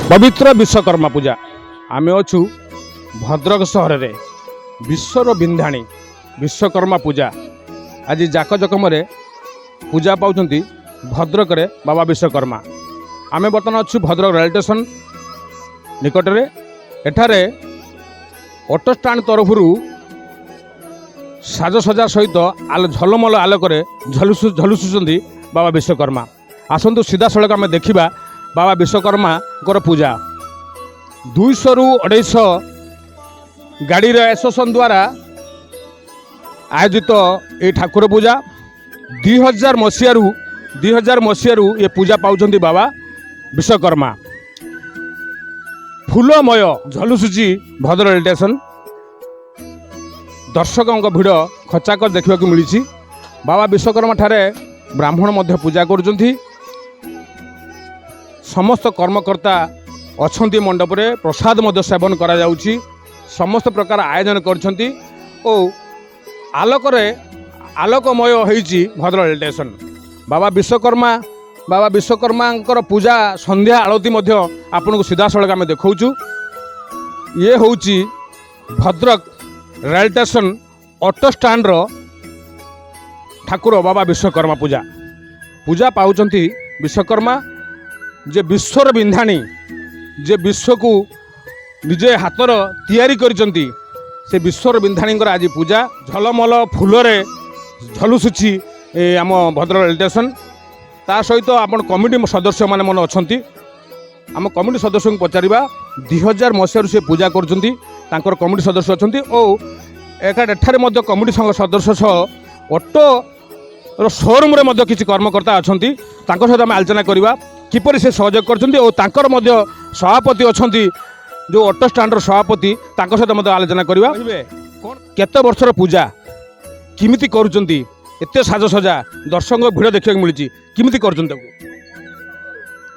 पवित्र विश्वकर्मा पूजा आम अच्छु भद्रक सहर में विश्वर बिंधाणी विश्वकर्मा पूजा आज जाकजकम पूजा पाँच भद्रक बाबा विश्वकर्मा। आम बर्तमान अच्छु भद्रक रेल स्टेशन निकट में एठारे ऑटो स्टाण्ड तरफ साजसजा सहित झलमल आलोक झलुसुंट बाबा विश्वकर्मा। आसतु सीधा सड़क आम देखा बाबा विश्वकर्मा पूजा 200 ରୁ 250 गाड़ी एसोसिएशन द्वारा आयोजित ये ठाकुर पूजा 2000 मसीह ये पूजा पाउछंती बाबा विश्वकर्मा। फूलमय झलुसुची भद्रक रेल स्टेशन दर्शकों भिड़ खचाकर देखा मिली। बाबा विश्वकर्मा ठारे ब्राह्मण मध्य पूजा करुछंती। समस्त कर्मकर्ता अच्छी मंडप रे प्रसाद मध्य सेवन करा जाउची। समस्त प्रकार आयोजन करछंती ओ आलोकमय होईची भद्रक रेल स्टेशन। बाबा विश्वकर्मा पूजा संध्या आलती मध्य आपन को सीधा सड़क आम देखौचु। ये होउची Bhadrak rail station auto stand रो ठाकुर बाबा विश्वकर्मा पूजा पाउछंती विश्वकर्मा जे विश्वर बिंधाणी जे विश्व को निजे हाथर तैयारी करिसंती से विश्वर बिंधाणी आज पूजा झलमल फूलरे झलुसुची आम भद्रक रेल स्टेशन। ता सहित आपण कमिटी सदस्य माने मन अछंती। आम कमिटी सदस्य को पचारिबा 2000 मसीह से पूजा करछंती। तांकर कमिटी सदस्य अछंती ओ एठारे मध्य कमिटी सदस्य सह ऑटो शोरूम रे मध्य किछि कर्मकर्ता अछंती। तांकर सहित आम आलोचना करबा किपरि से सहयोग करछंती ओ तांकर मध्य सभापति अछंती जो ऑटो स्टाण्ड सभापति तांकर सहित मध्य आलोचना करबा। केते वर्षर पूजा किमिति करूछंती एते साजसजा दर्शक भिड़ देखा मिली किमिति करूछंती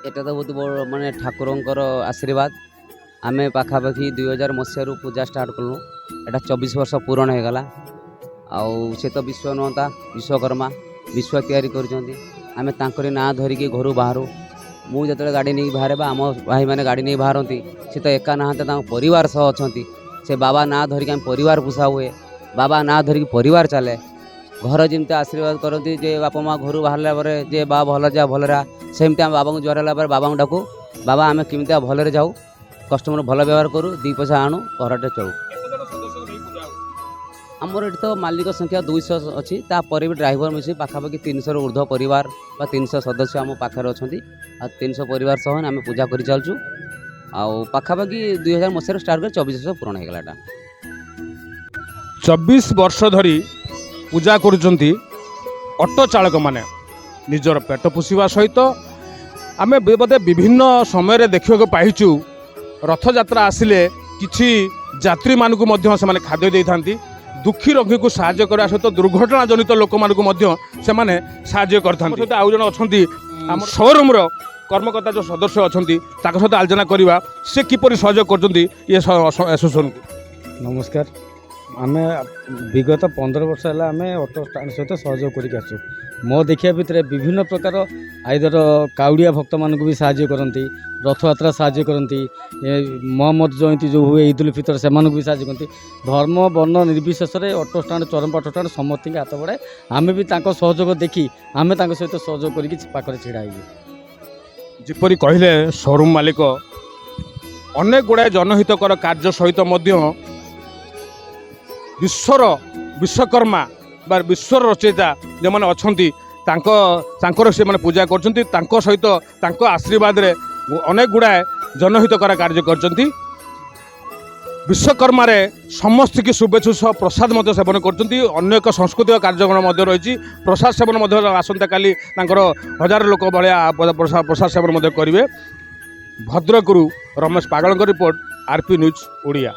एटा तो बहुत बड़ माने ठाकुरंकर आशीर्वाद। आम पाखापाखि 2000 मसीह पूजा स्टार्ट कलु। एटा 24 वर्ष पूर्ण हो गला। आउ से तो विश्व नता विश्वकर्मा विश्व तैयारी करुछंती। आम तांकरी ना धरिकी घर बाहर मु जो गाड़ी नहीं बाहर आम भाई मैंने गाड़ी नहीं बाहरती से तो एका ना परिवार सह अच्छा से बाबा ना धरिक आम परिवार पोषा हुए। बाबा ना धरिक परिवार चले घर जमती आशीर्वाद करती जे बापा माँ घर बाहर जे बा भल जा भलरा सेमती आम बाबा को ज्वर है बाबा को डाकू बाबा आम केमी भलरे जाऊ कस्टमर भल व्यवहार करूँ 2 पैसा आणु घरटे चलू। आमर ये तो मालिक संख्या 200 अच्छी तापर भी ड्राइवर मिसी पाखापाखि 300 ऊर्ध्व परिवार 300 सदस्य आम पाखे अच्छा 300 परिवार सह आम पूजा कर चलचु। आखापाखि 2000 मसीह स्टार्ट कर 24 वर्ष पूर्ण होगा। 24 वर्ष धरी पूजा करुचंती ऑटो चालक माने निजर पेट पोषिबा सहित आम बोधे विभिन्न समय देखा पाइचु। रथ यात्रा आसिले किछि यात्री मानकु मध्य से खाद्य दे था। दुखी रोगी को साहाय्य करने सहित दुर्घटना जनित लोक मानकु मध्य से साहाय्य करथांती। आउ जन अछंती आम शोरूम रो कर्मकर्ता जो सदस्य अछंती ताक सहित आलोचना करबा से किपरि सहयोग करछंती ये एसोसिएशन को। नमस्कार। आम विगत 15 वर्ष है आम ऑटो स्टाण्ड सहित सहयोग कर मो देखिया भितर विभिन्न प्रकार आइदर काउड़िया भक्त मान भी साहाय्य करती रथ यात्रा साहाय्य करती मोहम्मद जयंती जो हुए ईद उल फितर से भी साहाय्य करती धर्म वर्ण निर्विशेष ऑटो स्टाण्ड चरम ऑटो स्टाण्ड समस्त हाथ बढ़ाए आम भी सहयोग देखी आम सहित सहयोग कर छिड़ा जिपरि कहले शोरूम मालिक अनेक गुड़ाए जनहितकर कार्य सहित विश्वकर्मा बा विश्वर रचयिता जो मैंने अच्छा से मैंने पूजा कर सहित आशीर्वाद रे अनेक गुड़ाए जनहितकर कार्य कर विश्वकर्मा समस्त की शुभेच्छा प्रसाद सेवन कर सांस्कृतिक कार्यक्रम रही प्रसाद सेवन आसंता काली 1000 लोक भाया प्रसाद सेवन करेंगे। भद्रकरू रमेश पागल रिपोर्ट आरपी न्यूज ओडिया।